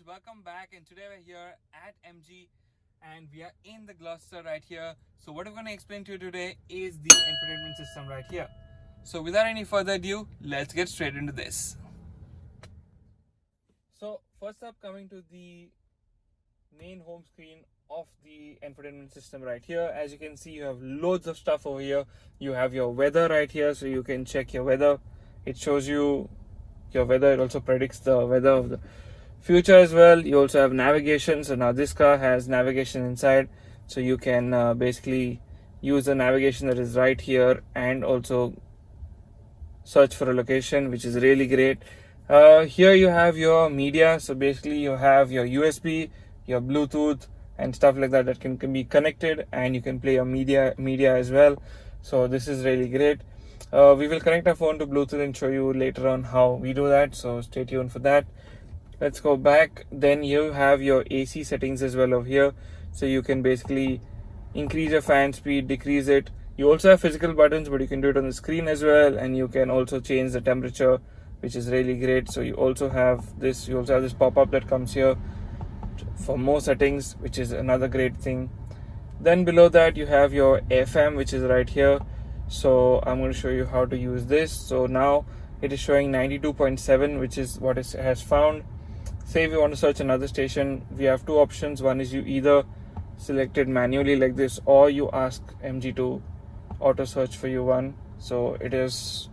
welcome back, and today we're here at MG and we are in the Gloster right here. So what I'm going to explain to you today is the infotainment system right here. So without any further ado, let's get straight into this. So first up, coming to the main home screen of the infotainment system right here. As you can see, you have loads of stuff over here. You have your weather right here, so you can check your weather. It shows you your weather. It also predicts the weather of the future as well. You also have navigation. So now this car has navigation inside, so you can basically use the navigation that is right here and also search for a location, which is really great. Here you have your media. So basically you have your USB, your Bluetooth and stuff like that can be connected, and you can play your media as well. So this is really great. We will connect our phone to Bluetooth and show you later on how we do that, so stay tuned for that. Let's go back. Then you have your AC settings as well over here, so you can basically increase your fan speed, decrease it. You also have physical buttons, but you can do it on the screen as well, and you can also change the temperature, which is really great. So you also have this pop-up that comes here for more settings, which is another great thing. Then below that you have your FM, which is right here. So I'm going to show you how to use this. So now it is showing 92.7, which is what it has found. Say if you want to search another station, we have two options. One is you either select it manually like this, or you ask MG to auto search for you one. So it is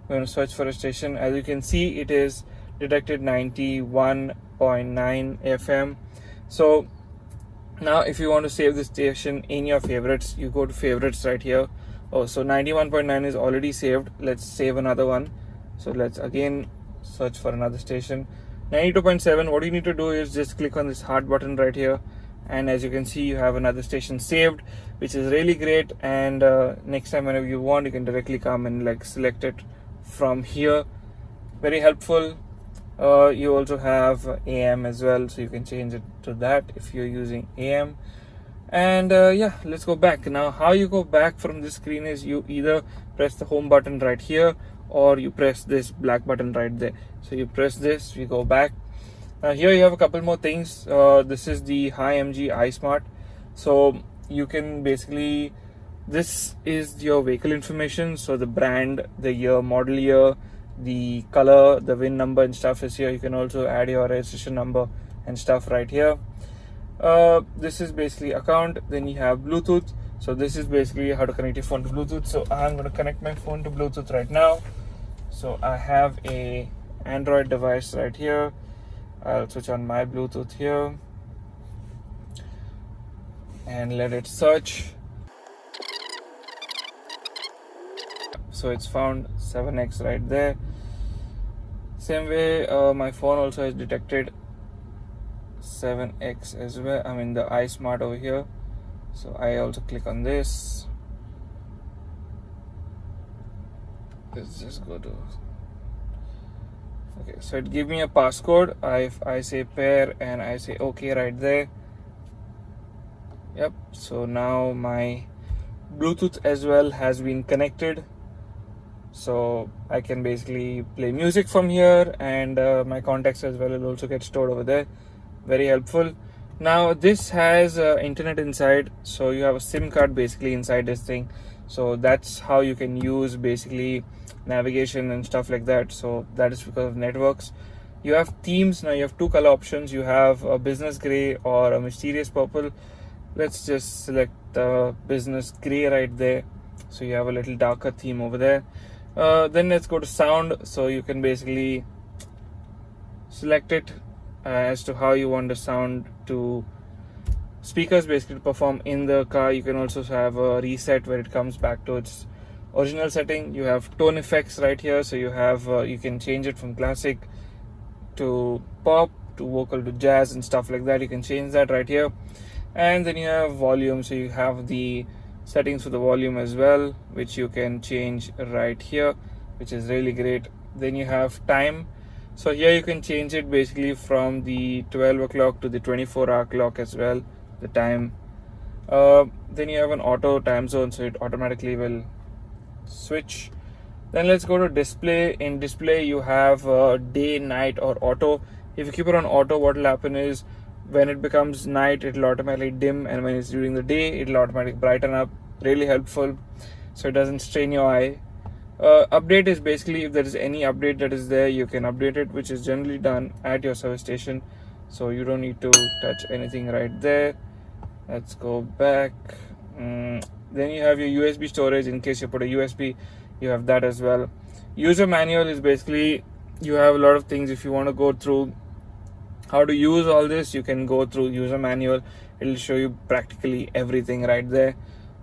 going to search for a station. As you can see, it is detected 91.9 FM. So now if you want to save this station in your favorites, you go to favorites right here. Oh, so 91.9 is already saved. Let's save another one. So let's again search for another station. 92.7, what you need to do is just click on this heart button right here, and as you can see, you have another station saved, which is really great. And next time whenever you want, you can directly come and like select it from here. Very helpful. You also have AM as well, so you can change it to that if you're using AM. And yeah, let's go back. Now how you go back from this screen is you either press the home button right here, or you press this black button right there. So you press this, you go back. Here you have a couple more things. This is the Hi MG iSmart. So you can basically, this is your vehicle information. So the brand, the year, model year, the color, the VIN number and stuff is here. You can also add your registration number and stuff right here. This is basically account. Then you have Bluetooth. So this is basically how to connect your phone to Bluetooth. So I'm going to connect my phone to Bluetooth right now. So I have a Android device right here. I'll switch on my Bluetooth here and let it search. So it's found 7X right there. Same way, my phone also has detected 7X as well. I mean the iSmart over here. So I also click on this. Let's just go to, okay, so it gives me a passcode. I say pair and I say okay right there. Yep, so now my Bluetooth as well has been connected, so I can basically play music from here, and my contacts as well will also get stored over there. Very helpful. Now this has internet inside, so you have a SIM card basically inside this thing. So that's how you can use basically navigation and stuff like that. So that is because of networks. You have themes. Now you have two color options. You have a business gray or a mysterious purple. Let's just select the business gray right there. So you have a little darker theme over there. Then let's go to sound. So you can basically select it as to how you want the sound to speakers basically to perform in the car. You can also have a reset where it comes back to its original setting. You have tone effects right here, so you have you can change it from classic to pop to vocal to jazz and stuff like that. You can change that right here. And then you have volume, so you have the settings for the volume as well, which you can change right here, which is really great. Then you have time. So here you can change it basically from the 12 o'clock to the 24-hour clock as well, the time. Then you have an auto time zone, so it automatically will switch. Then let's go to display. In display you have day, night or auto. If you keep it on auto, what will happen is when it becomes night, it will automatically dim, and when it's during the day, it will automatically brighten up. Really helpful, so it doesn't strain your eye. Update is basically if there is any update that is there, you can update it, which is generally done at your service station, so you don't need to touch anything right there. Let's go back. Then you have your USB storage. In case you put a USB, you have that as well. User manual is basically you have a lot of things. If you want to go through how to use all this, you can go through user manual. It'll show you practically everything right there.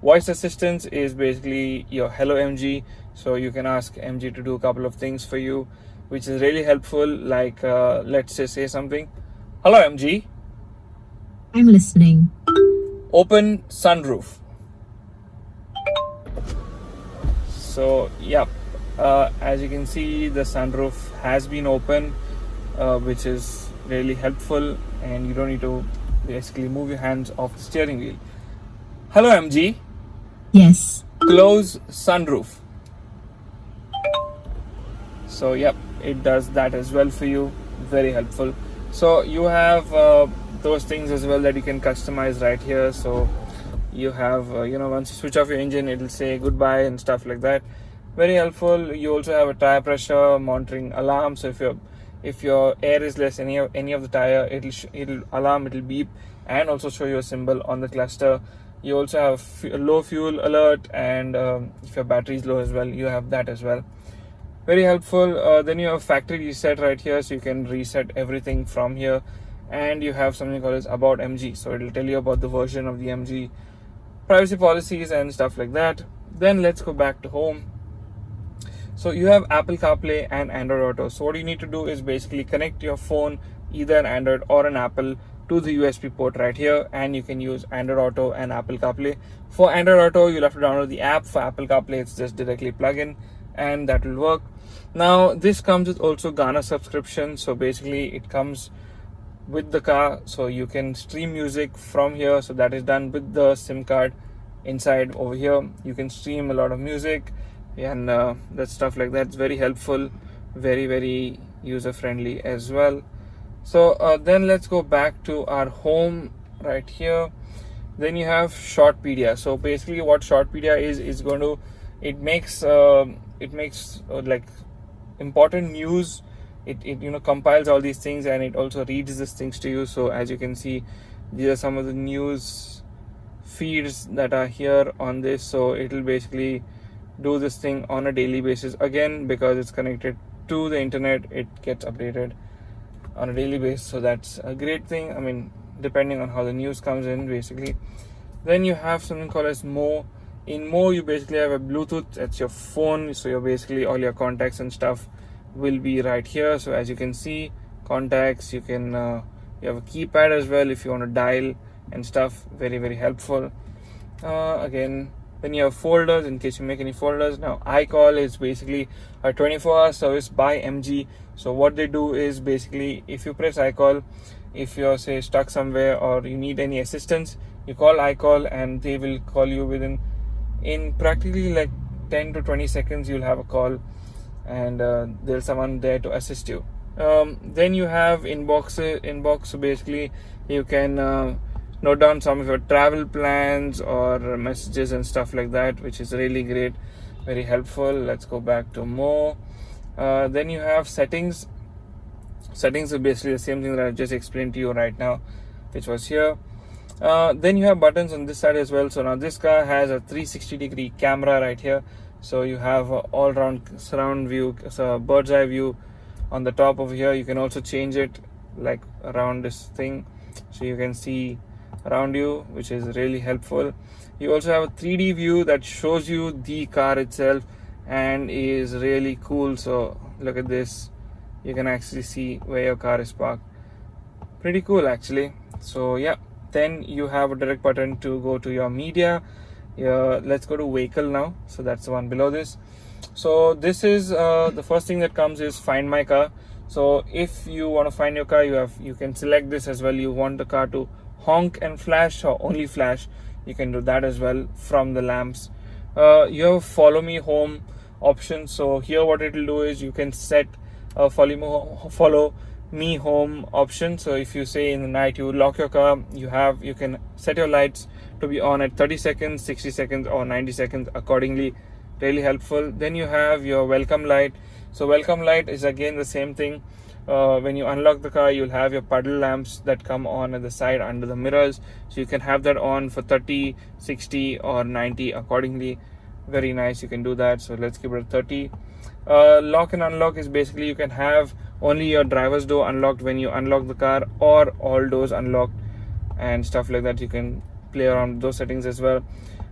Voice assistance is basically your hello MG, so you can ask MG to do a couple of things for you, which is really helpful. Like let's say something. Hello MG. I'm listening. Open sunroof. So yeah, as you can see, the sunroof has been opened, which is really helpful, and you don't need to basically move your hands off the steering wheel. Hello MG. Yes. Close sunroof. So yep, it does that as well for you. Very helpful. So you have those things as well that you can customize right here. So you have once you switch off your engine, it'll say goodbye and stuff like that. Very helpful. You also have a tire pressure monitoring alarm. So if your air is less any of the tire, it'll alarm, it'll beep, and also show you a symbol on the cluster. You also have a low fuel alert, and if your battery is low as well, you have that as well. Very helpful. Then you have factory reset right here, so you can reset everything from here. And you have something called as about MG, so it'll tell you about the version of the MG, privacy policies and stuff like that. Then let's go back to home. So you have Apple CarPlay and Android Auto. So what you need to do is basically connect your phone, either an Android or an Apple, to the USB port right here, and you can use Android Auto and Apple CarPlay. For Android Auto, you'll have to download the app. For Apple CarPlay, it's just directly plug in, and that will work. Now this comes with also Gaana subscription, so basically it comes with the car, so you can stream music from here. So that is done with the SIM card inside over here. You can stream a lot of music, and that stuff like that. It's very helpful, very user friendly as well. So then let's go back to our home right here. Then you have Shortpedia. So basically what Shortpedia is going to, it makes like important news. It compiles all these things, and it also reads these things to you. So as you can see, these are some of the news feeds that are here on this. So it will basically do this thing on a daily basis. Again, because it's connected to the internet, it gets updated on a daily basis, so that's a great thing. I mean, depending on how the news comes in, basically. Then you have something called as Mo. In Mo, you basically have a Bluetooth. That's your phone, so you're basically all your contacts and stuff will be right here. So as you can see, contacts, you can you have a keypad as well if you want to dial and stuff. Very helpful. Again, then you have folders in case you make any folders. Now iCall is basically a 24-hour service by MG. So what they do is basically, if you press iCall, if you're say stuck somewhere or you need any assistance, you call iCall and they will call you in practically like 10 to 20 seconds. You'll have a call, and there's someone there to assist you. Then you have inbox. So basically you can note down some of your travel plans or messages and stuff like that, which is really great, very helpful. Let's go back to more. Then you have settings. Settings are basically the same thing that I just explained to you right now, which was here. Then you have buttons on this side as well. So now this car has a 360-degree camera right here. So you have all-round surround view, so bird's eye view on the top over here. You can also change it like around this thing, so you can see around you, which is really helpful. You also have a 3D view that shows you the car itself and is really cool. So look at this, you can actually see where your car is parked. Pretty cool actually. So yeah, then you have a direct button to go to your media. Let's go to vehicle now. So that's the one below this. So this is the first thing that comes is find my car. So if you want to find your car, you can select this as well. You want the car to honk and flash or only flash, you can do that as well from the lamps. You have follow me home option. So here what it will do is you can set follow Me Home option. So if you say in the night you lock your car, you can set your lights to be on at 30 seconds, 60 seconds or 90 seconds accordingly. Really helpful. Then you have your welcome light. So welcome light is again the same thing. When you unlock the car, you'll have your puddle lamps that come on at the side under the mirrors, so you can have that on for 30, 60 or 90 accordingly. Very nice, you can do that. So let's keep it at 30. Lock and unlock is basically you can have only your driver's door unlocked when you unlock the car, or all doors unlocked and stuff like that. You can play around with those settings as well.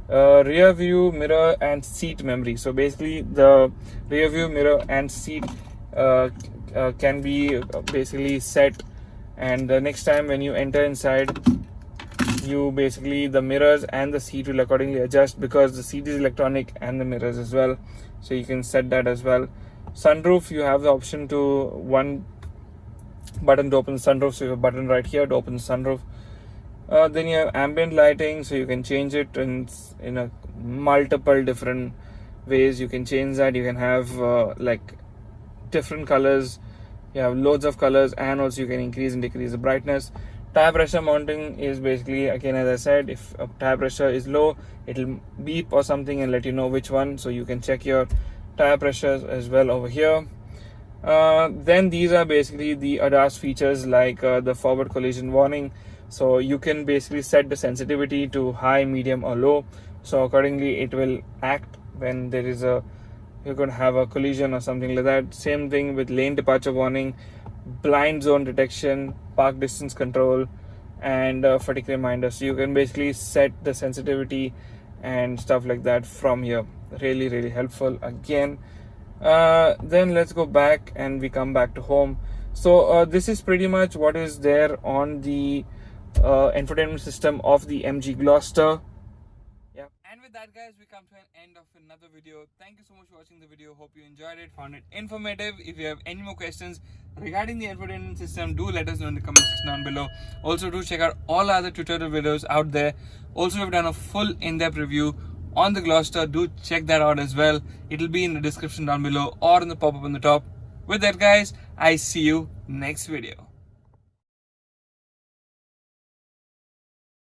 Rear view mirror and seat memory. So basically the rear view mirror and seat can be basically set, and the next time when you enter inside, you basically the mirrors and the seat will accordingly adjust, because the seat is electronic and the mirrors as well. So you can set that as well. Sunroof, you have the option to one button to open the sunroof. So you have a button right here to open the sunroof. Then you have ambient lighting, so you can change it in a multiple different ways. You can change that. You can have like different colors. You have loads of colors, and also you can increase and decrease the brightness. Tire pressure mounting is basically, again, as I said, if a tire pressure is low, it'll beep or something and let you know which one, so you can check your tire pressures as well over here. Then these are basically the ADAS features, like the forward collision warning. So you can basically set the sensitivity to high, medium or low, so accordingly it will act when there is you're going to have a collision or something like that. Same thing with lane departure warning, blind zone detection, park distance control, and fatigue reminder. So you can basically set the sensitivity and stuff like that from here. Really, really helpful again. Then let's go back and we come back to home. So this is pretty much what is there on the infotainment system of the MG Gloster. Yeah. And with that, guys, we come to an end of another video. Thank you so much for watching the video. Hope you enjoyed it, found it informative. If you have any more questions regarding the infotainment system, do let us know in the comment section down below. Also, do check out all other tutorial videos out there. Also, we've done a full in-depth review on the Gloster. Do check that out as well. It'll be in the description down below or in the pop-up on the top. With that, guys, I see you next video.